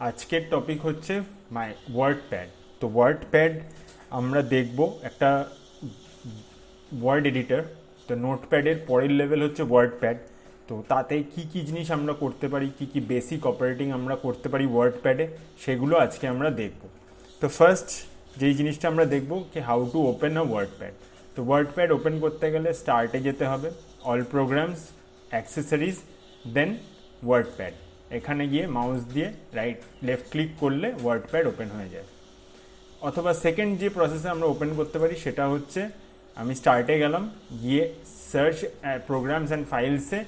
আজকের টপিক হচ্ছে ওয়ার্ডপ্যাড। তো ওয়ার্ডপ্যাড আমরা দেখব একটা ওয়ার্ড এডিটর। তো নোটপ্যাডের পরের লেভেল হচ্ছে ওয়ার্ডপ্যাড। তো তাতে কি কি জিনিস আমরা করতে পারি, কি কি বেসিক অপারেটিং আমরা করতে পারি ওয়ার্ডপ্যাডে, সেগুলো আজকে আমরা দেখব। তো ফার্স্ট যেই জিনিসটা আমরা দেখব কি how to open a WordPad. তো ওয়ার্ডপ্যাড ওপেন করতে গেলে স্টার্টে যেতে হবে, অল প্রোগ্রামস, অ্যাক্সেসরিজ, দেন ওয়ার্ডপ্যাড। এখানে গিয়ে মাউস দিয়ে লেফট ক্লিক করলে ওয়ার্ডপ্যাড ওপেন হয়ে যায়। অথবা সেকেন্ড যে প্রসেসে আমরা ওপেন করতে পারি সেটা হচ্ছে আমি স্টার্টে গেলাম, গিয়ে সার্চ প্রোগ্রামস অ্যান্ড ফাইলসে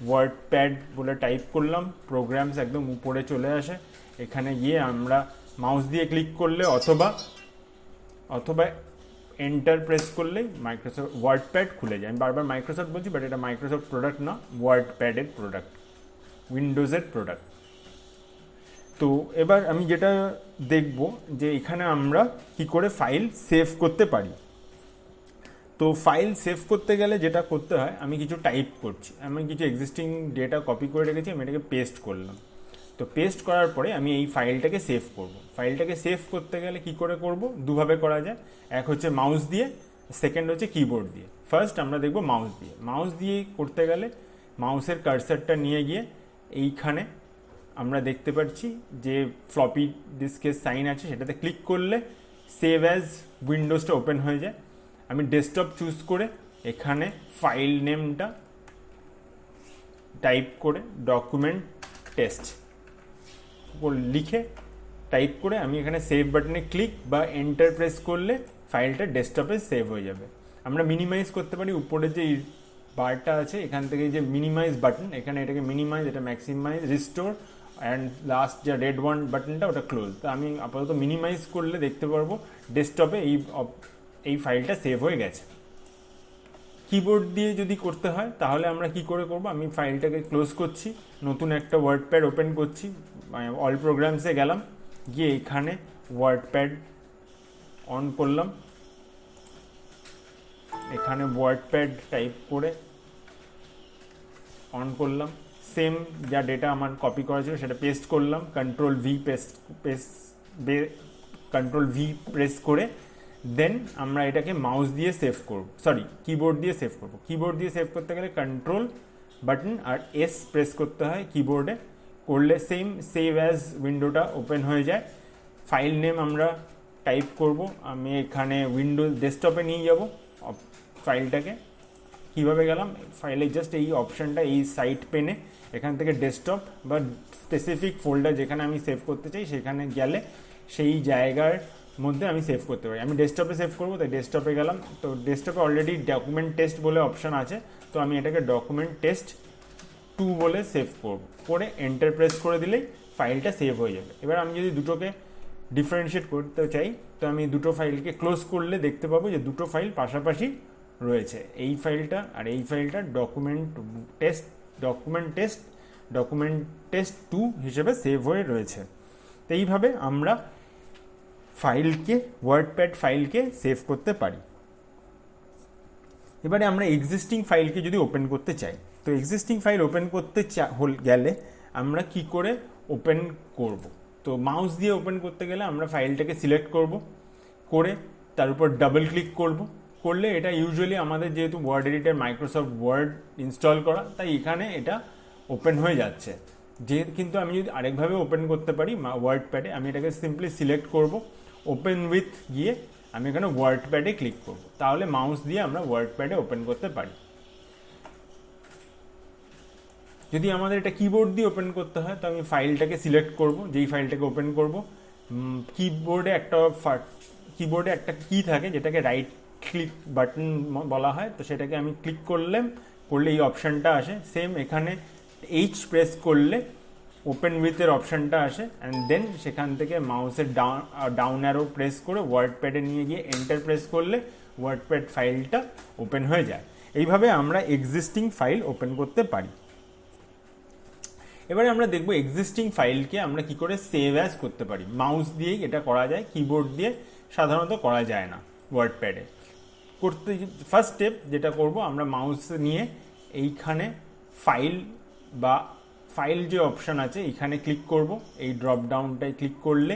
ওয়ার্ডপ্যাড বলে টাইপ করলাম, প্রোগ্রামস একদম উপরে চলে আসে। এখানে গিয়ে আমরা মাউস দিয়ে ক্লিক করলে অথবা এন্টার প্রেস করলেই মাইক্রোসফট ওয়ার্ডপ্যাড খুলে যায়। আমি বারবার মাইক্রোসফট বলছি, বাট এটা মাইক্রোসফট প্রোডাক্ট না, ওয়ার্ডপ্যাডের প্রোডাক্ট, উইন্ডোজের প্রোডাক্ট। তো এবার আমি যেটা দেখব যে এখানে আমরা কি করে ফাইল সেভ করতে পারি। তো ফাইল সেভ করতে গেলে যেটা করতে হয়, আমি কিছু টাইপ করছি, আমি কিছু এক্সিস্টিং ডেটা কপি করে রেখেছি, আমি এটাকে পেস্ট করলাম। তো পেস্ট করার পরে আমি এই ফাইলটাকে সেভ করব। ফাইলটাকে সেভ করতে গেলে কি করে করব, দুভাবে করা যায়। এক হচ্ছে মাউস দিয়ে, সেকেন্ড হচ্ছে কিবোর্ড দিয়ে। ফার্স্ট আমরা দেখব মাউস দিয়ে। মাউস দিয়ে করতে গেলে মাউসের কার্সারটা নিয়ে গিয়ে এইখানে আমরা দেখতে পাচ্ছি যে ফ্লপি ডিস্কের সাইন আছে, সেটাতে ক্লিক করলে সেভ অ্যাজ উইন্ডোজটা ওপেন হয়ে যায়। আমি ডেস্কটপ চুজ করে এখানে ফাইল নেমটা টাইপ করে ডকুমেন্ট টেস্ট লিখে টাইপ করে আমি এখানে সেভ বাটনে ক্লিক বা এন্টার প্রেস করলে ফাইলটা ডেস্কটপে সেভ হয়ে যাবে। আমরা মিনিমাইজ করতে পারি, উপরে যে বারটা আছে এখান থেকে যে মিনিমাইজ বাটন, এখানে এটাকে মিনিমাইজ, এটা ম্যাক্সিমাইজ, রিস্টোর, অ্যান্ড লাস্ট যে রেড ওয়ান বাটনটা ওটা ক্লোজ। তো আমি আপাতত মিনিমাইজ করলে দেখতে পারবো ডেস্কটপে এই ফাইলটা সেভ হয়ে গেছে। কিবোর্ড দিয়ে যদি করতে হয় তাহলে আমরা কি করে করব, আমি ফাইলটাকে ক্লোজ করছি, নতুন একটা ওয়ার্ডপ্যাড ওপেন করছি, অল প্রোগ্রামসে গেলাম, গিয়ে এখানে ওয়ার্ডপ্যাড অন করলাম, এখানে ওয়ার্ডপ্যাড টাইপ করে অন করলাম, সেম যা ডেটা আমার কপি করা ছিল সেটা পেস্ট করলাম, কন্ট্রোল ভি প্রেস করে দেন আমরা এটাকে মাউস দিয়ে সেভ করব, কিবোর্ড দিয়ে সেভ করব। কিবোর্ড দিয়ে সেভ করতে গেলে কন্ট্রোল বাটন আর এস প্রেস করতে হয় কিবোর্ডে, করলে সেম সেভ অ্যাজ উইন্ডোটা ওপেন হয়ে যায়। ফাইল নেম আমরা টাইপ করব, আমি এখানে উইন্ডোজ ডেস্কটপে নিয়ে যাব ফাইলটাকে। কীভাবে গেলাম, ফাইলে জাস্ট এই অপশানটা, এই সাইট পেনে এখান থেকে ডেস্কটপ বা স্পেসিফিক ফোল্ডার যেখানে আমি সেভ করতে চাই সেখানে গেলে সেই জায়গার মধ্যে আমি সেভ করতে পারি। আমি ডেস্কটপে সেভ করবো, তাই ডেস্কটপে গেলাম। তো ডেস্কটপে অলরেডি ডকুমেন্ট টেস্ট বলে অপশান আছে, তো আমি এটাকে ডকুমেন্ট টেস্ট 2 বলে সেভ করব, করে এন্টার প্রেস করে দিলেই ফাইলটা সেভ হয়ে যাবে। এবার আমি যদি দুটোকে ডিফারেন্সিয়েট করতে চাই, তো আমি দুটো ফাইলকে ক্লোজ করলে দেখতে পাবো যে দুটো ফাইল পাশাপাশি রয়েছে, এই ফাইলটা আর এই ফাইলটা ডকুমেন্ট টেস্ট 2 হিসেবে সেভ হয়ে রয়েছে। তো এইভাবে আমরা ওয়ার্ডপ্যাড ফাইলকে সেভ করতে পারি। এবারে আমরা এক্সিস্টিং ফাইলকে যদি ওপেন করতে চাই, তো এক্সিস্টিং ফাইল ওপেন করতে গেলে আমরা কি করে ওপেন করব। তো মাউস দিয়ে ওপেন করতে গেলে আমরা ফাইলটাকে সিলেক্ট করব, করে তার উপর ডাবল ক্লিক করলে এটা ইউজুয়ালি আমাদের যেহেতু word editor Microsoft Word install করা, তাই এখানে এটা ওপেন হয়ে যাচ্ছে। কিন্তু আমি যদি আরেকভাবে ওপেন করতে পারি ওয়ার্ডপ্যাডে, আমি এটাকে সিম্পলি সিলেক্ট করব, ওপেন উইথ গিয়ে আমি এখানে ওয়ার্ডপ্যাডে ক্লিক করব, তাহলে মাউস দিয়ে আমরা ওয়ার্ডপ্যাডে ওপেন করতে পারি। যদি আমাদের এটা কিবোর্ড দিয়ে ওপেন করতে হয়, তো আমি ফাইলটাকে সিলেক্ট করব, যেই ফাইলটাকে ওপেন করব, কিবোর্ডে একটা কি থাকে যেটাকে রাইট ক্লিক বাটন বলা হয়, তো সেটাকে আমি ক্লিক করলে এই অপশানটা আসে। সেম এখানে এইচ প্রেস করলে ওপেন উইথের অপশানটা আসে, অ্যান্ড দেন সেখান থেকে মাউসের ডাউন অ্যারো প্রেস করে ওয়ার্ডপ্যাডে নিয়ে গিয়ে এন্টার প্রেস করলে ওয়ার্ডপ্যাড ফাইলটা ওপেন হয়ে যায়। এইভাবে আমরা এক্সিস্টিং ফাইল ওপেন করতে পারি। এবারে আমরা দেখব এক্সিস্টিং ফাইলকে আমরা কি করে সেভ অ্যাজ করতে পারি। মাউস দিয়েই এটা করা যায়, কিবোর্ড দিয়ে সাধারণত করা যায় না ওয়ার্ডপ্যাডে। ফার্স্ট স্টেপ যেটা করব, আমরা মাউস নিয়ে এইখানে ফাইল বা ফাইল যে অপশান আছে এখানে ক্লিক করব, এই ড্রপ ডাউনটায় ক্লিক করলে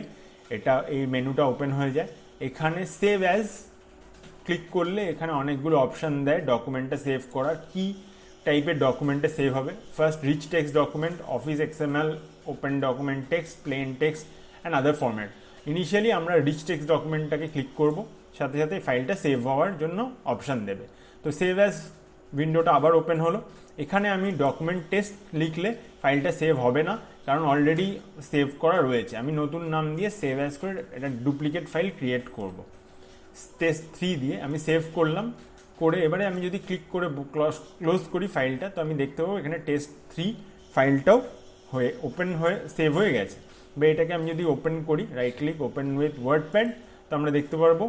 এটা এই মেনুটা ওপেন হয়ে যায়। এখানে সেভ অ্যাজ ক্লিক করলে এখানে অনেকগুলো অপশান দেয় ডকুমেন্টটা সেভ করার, কি টাইপের ডকুমেন্টে সেভ হবে। First rich text document, Office XML, open document text, plain text and other format. Initially আমরা রিচ টেক্সট ডকুমেন্টটাকে ক্লিক করব, সাথে সাথে ফাইলটা সেভ হওয়ার জন্য অপশান দেবে। তো সেভ অ্যাজ উইন্ডোটা আবার ওপেন হলো। এখানে আমি ডকুমেন্ট টেক্সট লিখলে ফাইলটা সেভ হবে না, কারণ অলরেডি সেভ করা রয়েছে। আমি নতুন নাম দিয়ে সেভ অ্যাজ করে এটা ডুপ্লিকেট ফাইল ক্রিয়েট করব। টেস্ট 3 দিয়ে আমি সেভ করলাম, করে এবারে আমি যদি ক্লিক করে ক্লোজ করি ফাইলটা, তো আমি দেখতে পাবো এখানে টেস্ট 3 ফাইলটাও হয়ে ওপেন হয়ে সেভ হয়ে গেছে। বা এটাকে আমি যদি ওপেন করি, right click open with WordPad, তো আমরা দেখতে পারবো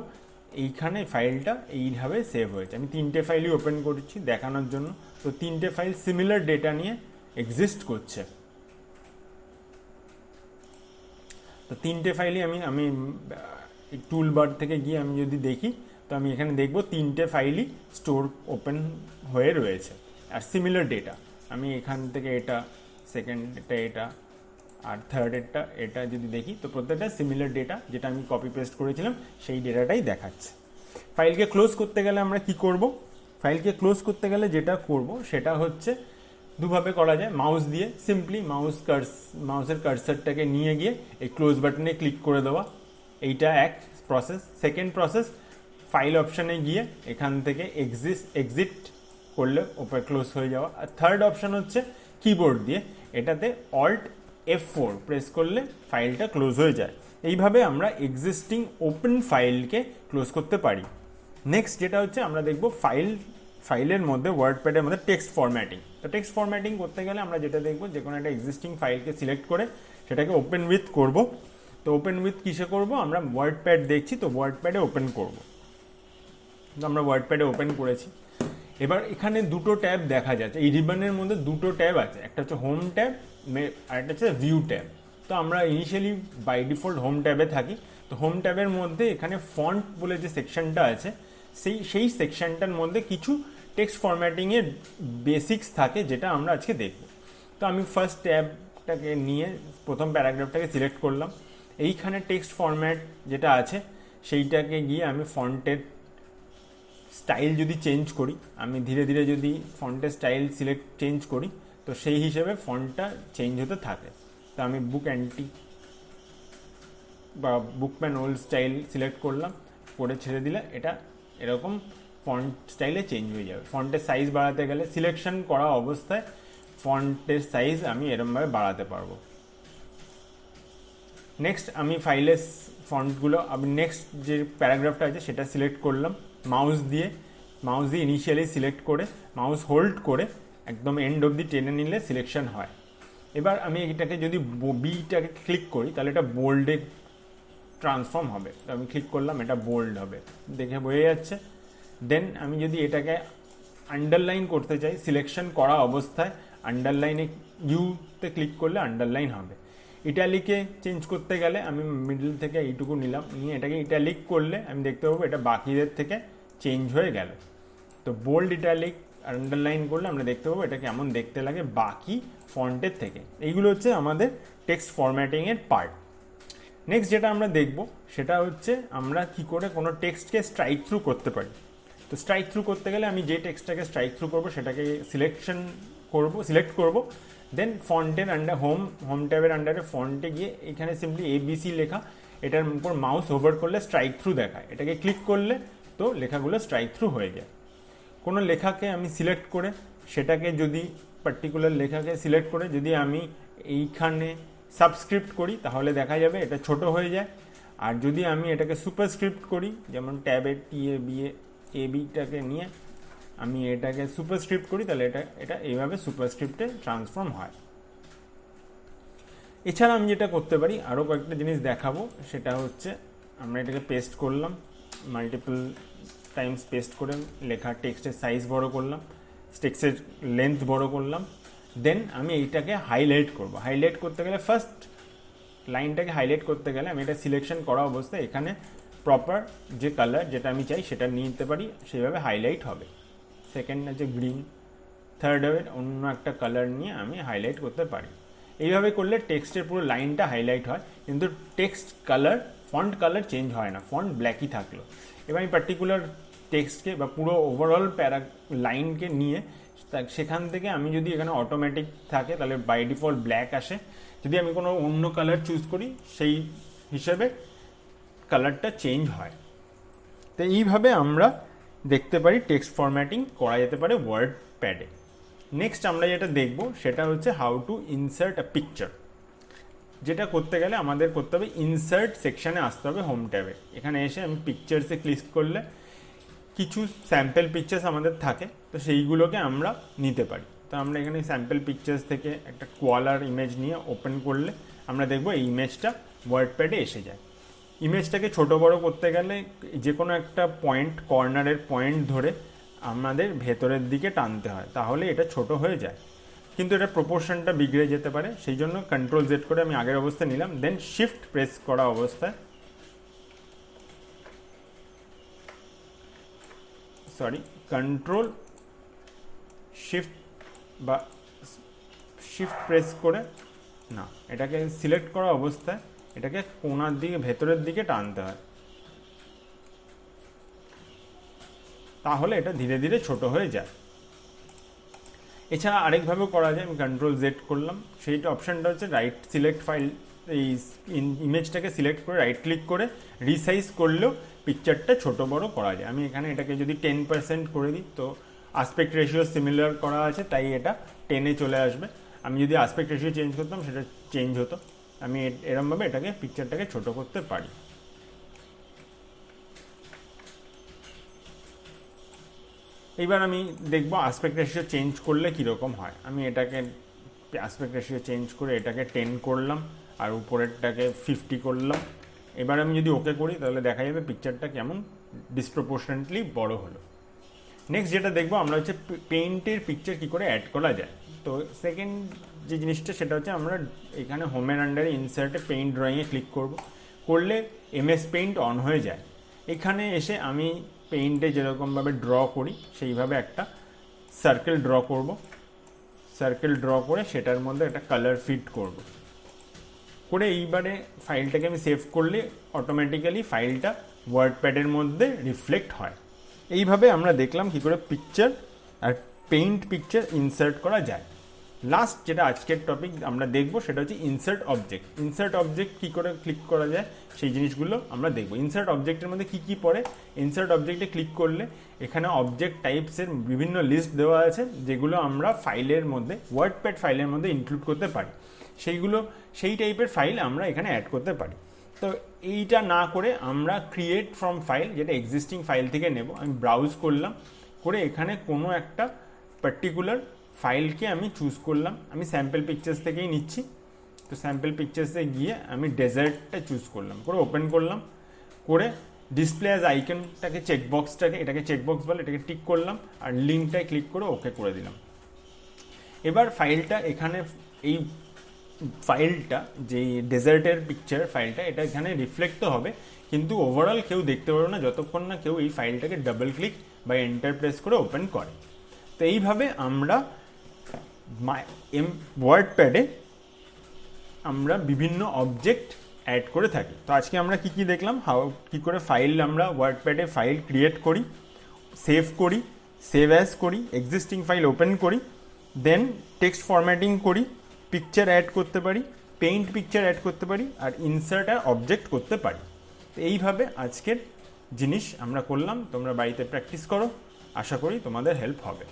এইখানে ফাইলটা এইভাবে সেভ হয়েছে। আমি 3টে ফাইলই ওপেন করছি দেখানোর জন্য। তো 3টে ফাইল সিমিলার ডেটা নিয়ে এক্সিস্ট করছে। তো 3টে ফাইলই আমি টুল বার থেকে গিয়ে আমি যদি দেখি, তো আমি এখানে দেখব 3টে ফাইলই স্টোর ওপেন হয়ে রয়েছে আর সিমিলার ডেটা। আমি এখান থেকে এটা, সেকেন্ডটা এটা, আর থার্ডেরটা এটা যদি দেখি, তো প্রত্যেকটা সিমিলার ডেটা যেটা আমি কপি পেস্ট করেছিলাম সেই ডেটাটাই দেখাচ্ছে। ফাইলকে ক্লোজ করতে গেলে আমরা কি করব? ফাইলকে ক্লোজ করতে গেলে যেটা করব সেটা হচ্ছে দুভাবে করা যায়। মাউস দিয়ে সিম্পলি মাউসের কার্সারটাকে নিয়ে গিয়ে এই ক্লোজ বাটনে ক্লিক করে দেওয়া, এইটা এক প্রসেস। সেকেন্ড প্রসেস, ফাইল অপশানে গিয়ে এখান থেকে এক্সিট করলে ওপর ক্লোজ হয়ে যাওয়া। আর থার্ড অপশান হচ্ছে কিবোর্ড দিয়ে, এটাতে অল্ট F4 প্রেস করলে ফাইলটা ক্লোজ হয়ে যায়। এইভাবে আমরা এক্সিস্টিং ওপেন ফাইলকে ক্লোজ করতে পারি। নেক্সট যেটা হচ্ছে আমরা দেখব ফাইলের মধ্যে ওয়ার্ডপ্যাডের মধ্যে টেক্সট ফরম্যাটিং। তো টেক্সট ফরম্যাটিং করতে গেলে আমরা যেটা দেখব, যে কোনো একটা এক্সিস্টিং ফাইলকে সিলেক্ট করে সেটাকে ওপেন উইথ করব। তো ওপেন উইথ কিসে করব? আমরা ওয়ার্ডপ্যাড দেখছি, তো ওয়ার্ডপ্যাডে ওপেন করব। তো আমরা ওয়ার্ডপ্যাডে ওপেন করেছি। এবার এখানে দুটো ট্যাব দেখা যাচ্ছে, এই রিবনের মধ্যে দুটো ট্যাব আছে, একটা হচ্ছে হোম ট্যাব আর একটা হচ্ছে ভিউ ট্যাব। তো আমরা ইনিশিয়ালি বাই ডিফল্ট হোম ট্যাবে থাকি। তো হোম ট্যাবের মধ্যে এখানে ফন্ট বলে যে সেকশনটা আছে, সেই সেকশনটার মধ্যে কিছু টেক্সট ফরম্যাটিংয়ের বেসিক্স থাকে, যেটা আমরা আজকে দেখব। তো আমি ফার্স্ট ট্যাবটাকে নিয়ে প্রথম প্যারাগ্রাফটাকে সিলেক্ট করলাম। এইখানে টেক্সট ফরম্যাট যেটা আছে সেইটাকে গিয়ে আমি ফন্টের স্টাইল যদি চেঞ্জ করি, আমি ধীরে ধীরে যদি ফন্টের স্টাইল চেঞ্জ করি, তো সেই হিসেবে ফন্টটা চেঞ্জ হতে থাকে। তো আমি বুক অ্যান্টিক বা বুকম্যান ওল্ড স্টাইল সিলেক্ট করলাম, করে ছেড়ে দিলে এটা এরকম ফন্ট স্টাইলে চেঞ্জ হয়ে যাবে। ফন্টের সাইজ বাড়াতে গেলে সিলেকশন করা অবস্থায় ফন্টের সাইজ আমি এরকমভাবে বাড়াতে পারবো। নেক্সট আমি ফাইলের ফন্টগুলো, আমি নেক্সট যে প্যারাগ্রাফটা আছে সেটা সিলেক্ট করলাম মাউস দিয়ে ইনিশিয়ালি সিলেক্ট করে মাউস হোল্ড করে একদম এন্ড অবধি টেনে নিলে সিলেকশন হয়। এবার আমি এটাকে যদি বিটাকে ক্লিক করি, তাহলে এটা বোল্ডে ট্রান্সফর্ম হবে। তো আমি ক্লিক করলাম, এটা বোল্ড হবে, দেখে বোঝা যাচ্ছে। দেন আমি যদি এটাকে আন্ডারলাইন করতে চাই, সিলেকশন করা অবস্থায় আন্ডারলাইনে ইউতে ক্লিক করলে আন্ডারলাইন হবে। ইটালিকে চেঞ্জ করতে গেলে আমি মিডল থেকে এইটুকু নিলাম, নিয়ে এটাকে ইটালিক করলে আমি দেখতে পাবো এটা বাকিদের থেকে চেঞ্জ হয়ে গেল। তো বোল্ড ইটালিক আন্ডারলাইন করলে আমরা দেখতে পাবো এটা কেমন দেখতে লাগে বাকি ফন্টের থেকে। এইগুলো হচ্ছে আমাদের টেক্সট ফরম্যাটিংয়ের পার্ট। নেক্সট যেটা আমরা দেখব সেটা হচ্ছে আমরা কি করে কোনো টেক্সটকে স্ট্রাইক থ্রু করতে পারি। তো স্ট্রাইক থ্রু করতে গেলে আমি যে টেক্সটটাকে স্ট্রাইক থ্রু করবো সেটাকে সিলেক্ট করব। দেন ফন্টের হোম ট্যাবের আন্ডারে ফন্টে গিয়ে এখানে সিম্পলি ABC লেখা, এটার উপর মাউস ওভার করলে স্ট্রাইক থ্রু দেখায়। এটাকে ক্লিক করলে তো লেখাগুলো স্ট্রাইক থ্রু হয়ে যায়। কোনো লেখাকে আমি সিলেক্ট করে সেটাকে যদি পার্টিকুলার লেখাকে সিলেক্ট করে যদি আমি এইখানে সাবস্ক্রিপ্ট করি, তাহলে দেখা যাবে এটা ছোট হয়ে যায়। আর যদি আমি এটাকে সুপারস্ক্রিপ্ট করি, যেমন ট্যাবের TABটাকে নিয়ে আমি এটাকে সুপারস্ক্রিপ্ট করি, তাহলে এটা এইভাবে সুপারস্ক্রিপ্টে ট্রান্সফর্ম হয়। এছাড়া আমি যেটা করতে পারি, আরও কয়েকটা জিনিস দেখাবো, সেটা হচ্ছে আমরা এটাকে পেস্ট করলাম, মাল্টিপল টাইমস পেস্ট করে লেখা টেক্সটের সাইজ বড় করলাম, টেক্সটের লেন্থ বড় করলাম। দেন আমি এইটাকে হাইলাইট করব। হাইলাইট করতে গেলে ফার্স্ট লাইনটাকে হাইলাইট করতে গেলে আমি এটা সিলেকশন করা অবস্থায় এখানে প্রপার যে কালার যেটা আমি চাই সেটা নিয়ে নিতে পারি, সেইভাবে হাইলাইট হবে। সেকেন্ড আছে গ্রিন, থার্ড অন্য একটা কালার নিয়ে আমি হাইলাইট করতে পারি। এইভাবে করলে টেক্সটের পুরো লাইনটা হাইলাইট হয়, কিন্তু text colour, font colour change হয় না, ফন্ট ব্ল্যাকই থাকলো। এবার আমি পার্টিকুলার টেক্সটকে বা পুরো ওভারঅল লাইনকে নিয়ে সেখান থেকে আমি যদি এখানে অটোমেটিক থাকে তাহলে বাই ডিফল্ট ব্ল্যাক আসে, যদি আমি কোনো অন্য কালার চুজ করি সেই হিসেবে কালারটা চেঞ্জ হয়। তো এইভাবে আমরা দেখতে পারি টেক্সট ফরম্যাটিং করা যেতে পারে ওয়ার্ড প্যাডে। নেক্সট আমরা যেটা দেখব সেটা হচ্ছে how to insert a picture. যেটা করতে গেলে আমাদের করতে হবে ইনসার্ট সেকশানে আসতে হবে হোম ট্যাবে। এখানে এসে আমি পিকচার্সে ক্লিক করলে কিছু স্যাম্পল পিকচার্স আমাদের থাকে, তো সেইগুলোকে আমরা নিতে পারি। তো আমরা এখানে স্যাম্পল পিকচার্স থেকে একটা কোয়ালার ইমেজ নিয়ে ওপেন করলে আমরা দেখব এই ইমেজটা ওয়ার্ড প্যাডে এসে যায়। ইমেজটাকে ছোট বড় করতে গেলে যে কোনো একটা পয়েন্ট, কর্নারের পয়েন্ট ধরে আমাদের ভেতরের দিকে টানতে হয়, তাহলে এটা ছোট হয়ে যায়, কিন্তু এটা প্রপোর্শনটা বিগড়ে যেতে পারে। সেই জন্য কন্ট্রোল জেড করে আমি আগের অবস্থায় নিলাম, দেন শিফট প্রেস করা অবস্থায় কন্ট্রোল শিফট বা শিফট প্রেস করে না, এটাকে সিলেক্ট করা অবস্থায় এটাকে কোণার দিকে ভেতরের দিকে টানতে হয়, তাহলে এটা ধীরে ধীরে ছোট হয়ে যায়। এছাড়া আরেকভাবেও করা যায়, আমি কন্ট্রোল জেড করলাম, সেইটা অপশানটা হচ্ছে রাইট সিলেক্ট ফাইল, এই ইমেজটাকে সিলেক্ট করে রাইট ক্লিক করে রিসাইজ করলেও পিকচারটা ছোট বড় করা যায়। আমি এখানে এটাকে যদি 10% করে দিই তো আসপেক্ট রেশিও সিমিলার করা আছে, তাই এটা 10-এ চলে আসবে। আমি যদি আসপেক্ট রেশিও চেঞ্জ করতাম সেটা চেঞ্জ হতো। আমি এরমভাবে এটাকে পিকচারটাকে ছোট করতে পারি। এইবার আমি দেখব আসপেক্ট রেশিও চেঞ্জ করলে কীরকম হয়। আমি এটাকে আসপেক্ট রেশিও চেঞ্জ করে এটাকে 10 করলাম আর উপরেরটাকে 50 করলাম। এবার আমি যদি ওকে করি তাহলে দেখা যাবে পিকচারটা কেমন ডিসপ্রপোর্শনেটলি বড় হলো। নেক্সট যেটা দেখবো আমরা হচ্ছে পেইন্টের পিকচার কী করে অ্যাড করা যায়। তো সেকেন্ড যে জিনিসটা সেটা হচ্ছে আমরা এখানে হোমের আন্ডারে ইনসার্টে পেইন্ট ড্রয়িংয়ে ক্লিক করলে এমএস পেইন্ট অন হয়ে যায়। এখানে এসে আমি পেইন্টে যেরকমভাবে ড্র করি সেইভাবে একটা সার্কেল ড্র করব। সার্কেল ড্র করে সেটার মধ্যে একটা কালার ফিট করব করে এইবারে ফাইলটাকে আমি সেভ করলে অটোমেটিক্যালি ফাইলটা ওয়ার্ডপ্যাডের মধ্যে রিফ্লেক্ট হয়। এইভাবে আমরা দেখলাম কী করে পিকচার আর পেইন্ট পিকচার ইনসার্ট করা যায়। লাস্ট যেটা আজকের টপিক আমরা দেখবো সেটা হচ্ছে ইনসার্ট অবজেক্ট। ইনসার্ট অবজেক্ট কী করে ক্লিক করা যায় সেই জিনিসগুলো আমরা দেখবো। ইনসার্ট অবজেক্টের মধ্যে কী কী পড়ে, ইনসার্ট অবজেক্টে ক্লিক করলে এখানে অবজেক্ট টাইপসের বিভিন্ন লিস্ট দেওয়া আছে যেগুলো আমরা ফাইলের মধ্যে ওয়ার্ডপ্যাড ফাইলের মধ্যে ইনক্লুড করতে পারি। সেই টাইপের ফাইল আমরা এখানে অ্যাড করতে পারি। তো এইটা না করে আমরা ক্রিয়েট ফ্রম ফাইল, যেটা এক্সিস্টিং ফাইল থেকে নেব, আমি ব্রাউজ করলাম, করে এখানে কোনো একটা পার্টিকুলার ফাইলকে আমি চুজ করলাম। আমি স্যাম্পল পিকচার্স থেকেই নিচ্ছি, তো স্যাম্পল পিকচার্সে গিয়ে আমি ডেজার্টটা চুজ করলাম, করে ওপেন করলাম, করে ডিসপ্লে অ্যাজ আইকনটাকে চেকবক্সটাকে, এটাকে চেকবক্স বলে, এটাকে টিক করলাম আর লিঙ্কটায় ক্লিক করে ওকে করে দিলাম। এবার ফাইলটা এখানে, এই ফাইলটা যে ডেজার্টের পিকচার ফাইলটা, এটা এখানে রিফ্লেক্ট তো হবে, কিন্তু ওভারঅল কেউ দেখতে পারবে না যতক্ষণ না কেউ এই ফাইলটাকে ডাবল ক্লিক বা এন্টার প্রেস করে ওপেন করে। তো এইভাবে আমরা ওয়ার্ডপ্যাডে আমরা বিভিন্ন অবজেক্ট অ্যাড করে থাকি। তো আজকে আমরা কি দেখলাম, কী করে ফাইল আমরা ওয়ার্ডপ্যাডে ফাইল ক্রিয়েট করি, সেভ করি, সেভ অ্যাজ করি, এক্সিস্টিং ফাইল ওপেন করি, দেন টেক্সট ফরম্যাটিং করি, পিকচার অ্যাড করতে পারি, পেইন্ট পিকচার অ্যাড করতে পারি, আর ইনসার্ট আর অবজেক্ট করতে পারি। তো এইভাবে আজকের জিনিস আমরা করলাম। তোমরা বাড়িতে প্র্যাকটিস করো, আশা করি তোমাদের হেল্প হবে।